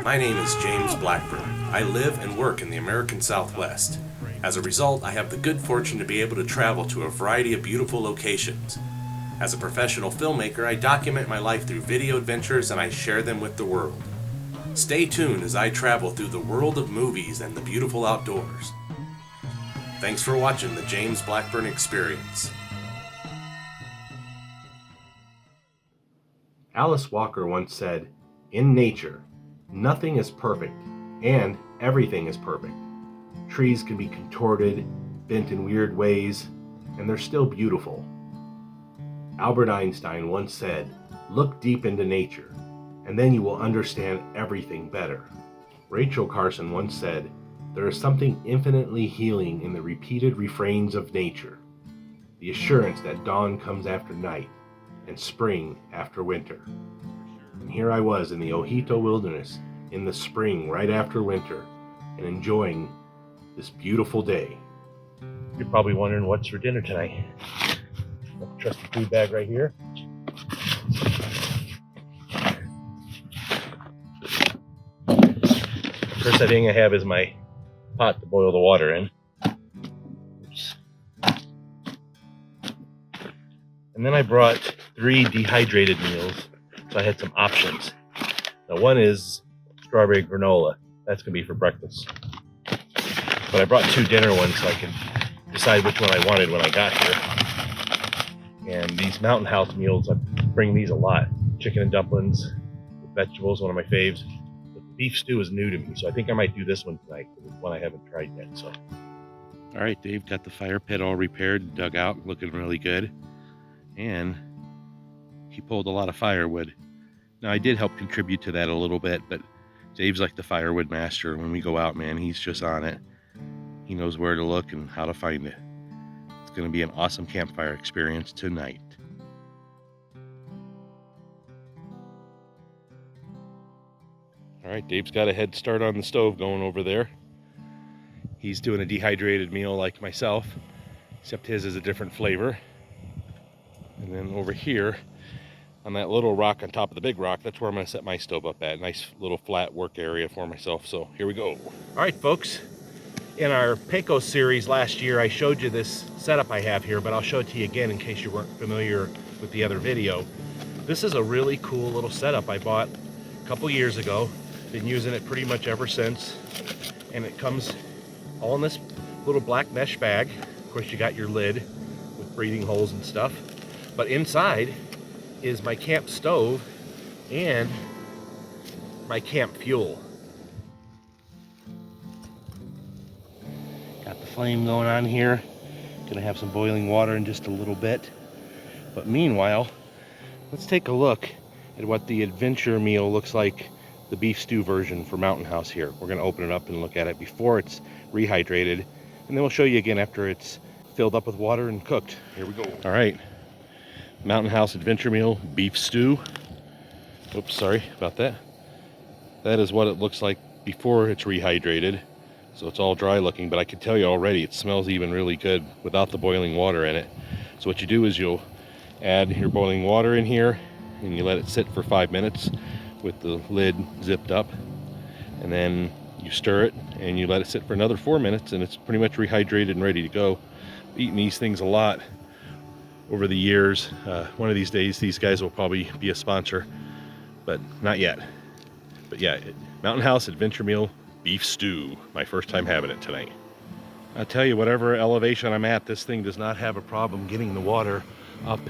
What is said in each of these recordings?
My name is James Blackburn. I live and work in the American Southwest. As a result, I have the good fortune to be able to travel to a variety of beautiful locations. As a professional filmmaker, I document my life through video adventures and I share them with the world. Stay tuned as I travel through the world of movies and the beautiful outdoors. Thanks for watching the James Blackburn Experience. Alice Walker once said, "In nature, nothing is perfect, and everything is perfect. Trees can be contorted, bent in weird ways, and they're still beautiful." Albert Einstein once said, "Look deep into nature, and then you will understand everything better." Rachel Carson once said, "There is something infinitely healing in the repeated refrains of nature, the assurance that dawn comes after night, and spring after winter." And here I was in the Ojito wilderness in the spring right after winter and enjoying this beautiful day. You're probably wondering what's for dinner tonight. Trusty food bag right here. First thing I have is my pot to boil the water in. Oops. And then I brought 3 dehydrated meals, so I had some options. Now one is strawberry granola. That's going to be for breakfast. But I brought 2 dinner ones so I could decide which one I wanted when I got here. And these Mountain House meals, I bring these a lot. Chicken and dumplings with vegetables, one of my faves. But the beef stew is new to me, so I think I might do this one tonight because it's one I haven't tried yet. So, all right, Dave got the fire pit all repaired, dug out, looking really good. And he pulled a lot of firewood. Now I did help contribute to that a little bit, but Dave's like the firewood master. When we go out, man, he's just on it. He knows where to look and how to find it. It's going to be an awesome campfire experience tonight. All right, Dave's got a head start on the stove going over there. He's doing a dehydrated meal like myself, except his is a different flavor. And then over here, on that little rock on top of the big rock, that's where I'm going to set my stove up at. Nice little flat work area for myself. So here we go. All right, folks. In our Pecos series last year, I showed you this setup I have here, but I'll show it to you again in case you weren't familiar with the other video. This is a really cool little setup I bought a couple years ago. Been using it pretty much ever since. And it comes all in this little black mesh bag. Of course, you got your lid with breathing holes and stuff. But inside is my camp stove and my camp fuel. Got the flame going on here. Gonna have some boiling water in just a little bit. But meanwhile, let's take a look at what the adventure meal looks like, the beef stew version for Mountain House here. We're gonna open it up and look at it before it's rehydrated, and then we'll show you again after it's filled up with water and cooked. Here we go. All right. Mountain House Adventure Meal Beef Stew. Oops, sorry about that. That is what it looks like before it's rehydrated. So it's all dry looking, but I can tell you already it smells even really good without the boiling water in it. So what you do is you'll add your boiling water in here and you let it sit for 5 minutes with the lid zipped up. And then you stir it and you let it sit for another 4 minutes and it's pretty much rehydrated and ready to go. Eating these things a lot over the years. One of these days these guys will probably be a sponsor, but not yet. But yeah, Mountain House Adventure Meal Beef Stew. My first time having it tonight. I'll tell you, whatever elevation I'm at, this thing does not have a problem getting the water up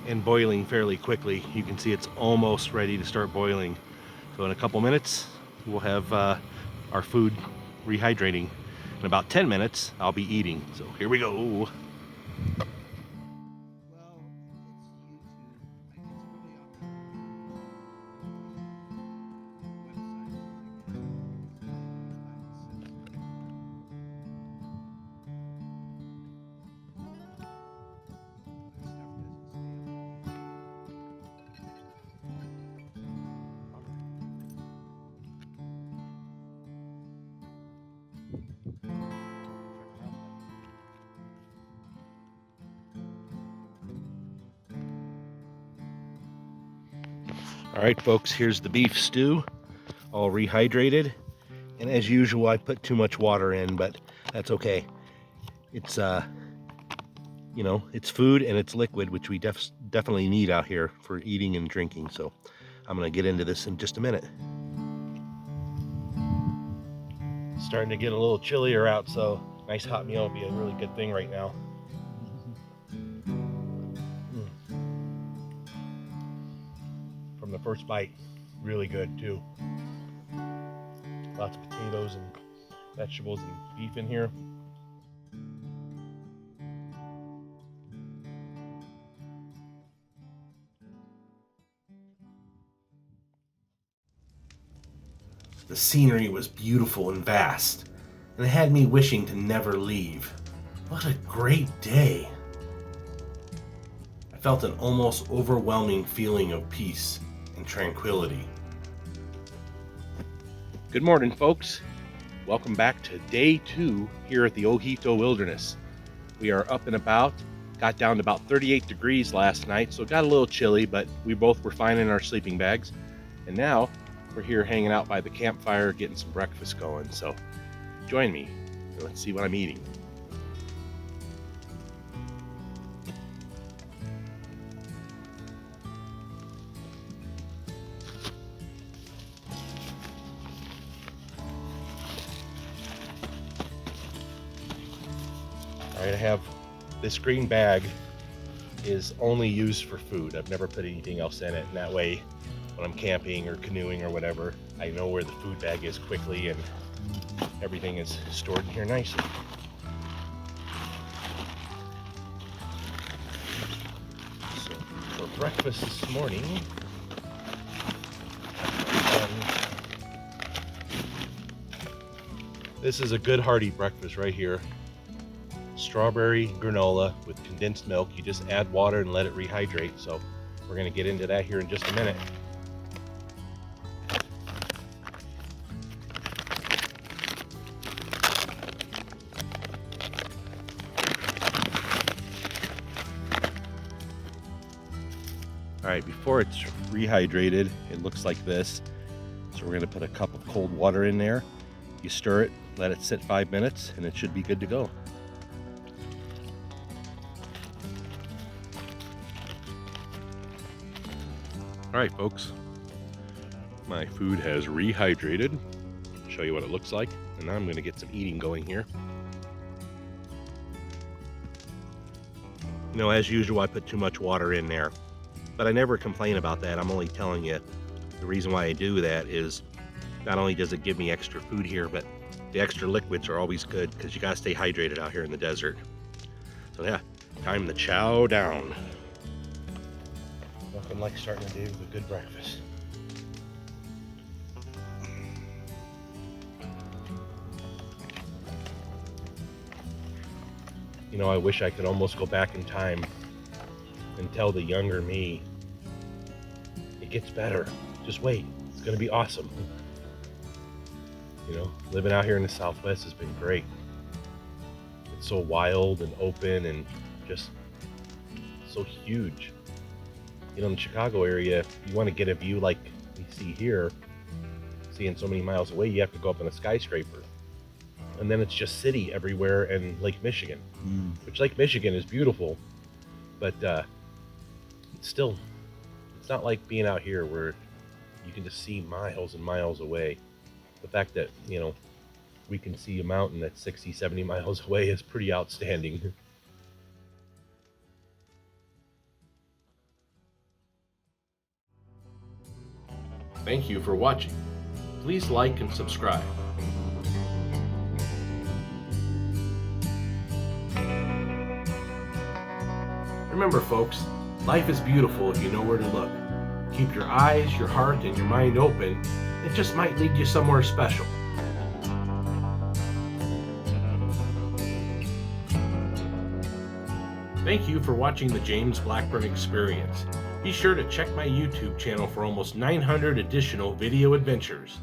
and boiling fairly quickly. You can see it's almost ready to start boiling. So in a couple minutes we'll have our food rehydrating. In about 10 minutes I'll be eating. So here we go. All right, folks, here's the beef stew. all rehydrated. And as usual, I put too much water in, but that's okay. It's you know, it's food and it's liquid, which we definitely need out here for eating and drinking. So I'm gonna get into this in just a minute. It's starting to get a little chillier out, so nice hot meal would be a really good thing right now. From the first bite, really good too. Lots of potatoes and vegetables and beef in here. The scenery was beautiful and vast, and it had me wishing to never leave. What a great day! I felt an almost overwhelming feeling of peace and tranquility. Good morning, folks. Welcome back to day 2 here at the Ojito Wilderness. We are up and about. Got down to about 38 degrees last night, so it got a little chilly, but we both were fine in our sleeping bags. And now we're here hanging out by the campfire, getting some breakfast going. So join me and let's see what I'm eating. All right, I have this green bag is only used for food. I've never put anything else in it, and that way when I'm camping or canoeing or whatever, I know where the food bag is quickly and everything is stored in here nicely. So for breakfast this morning, this is a good hearty breakfast right here. Strawberry granola with condensed milk. You just add water and let it rehydrate. So we're going to get into that here in just a minute. All right, before it's rehydrated, it looks like this. So we're going to put a cup of cold water in there. You stir it, let it sit 5 minutes, and it should be good to go. All right, folks, my food has rehydrated. I'll show you what it looks like, and now I'm going to get some eating going here. You know, as usual, I put too much water in there, but I never complain about that. I'm only telling you the reason why I do that is not only does it give me extra food here, but the extra liquids are always good because you got to stay hydrated out here in the desert. So yeah, time to chow down. Nothing like starting the day with a good breakfast. You know, I wish I could almost go back in time and tell the younger me, it gets better. Just wait, it's gonna be awesome. You know, living out here in the Southwest has been great. It's so wild and open and just so huge. You know, in the Chicago area, if you want to get a view like we see here, seeing so many miles away, you have to go up in a skyscraper. And then it's just city everywhere and Lake Michigan, which Lake Michigan is beautiful, but it's still, it's not like being out here where you can just see miles and miles away. The fact that, you know, we can see a mountain that's 60, 70 miles away is pretty outstanding. Thank you for watching. Please like and subscribe. Remember, folks, life is beautiful if you know where to look. Keep your eyes, your heart, and your mind open. It just might lead you somewhere special. Thank you for watching the James Blackburn Experience. Be sure to check my YouTube channel for almost 900 additional video adventures.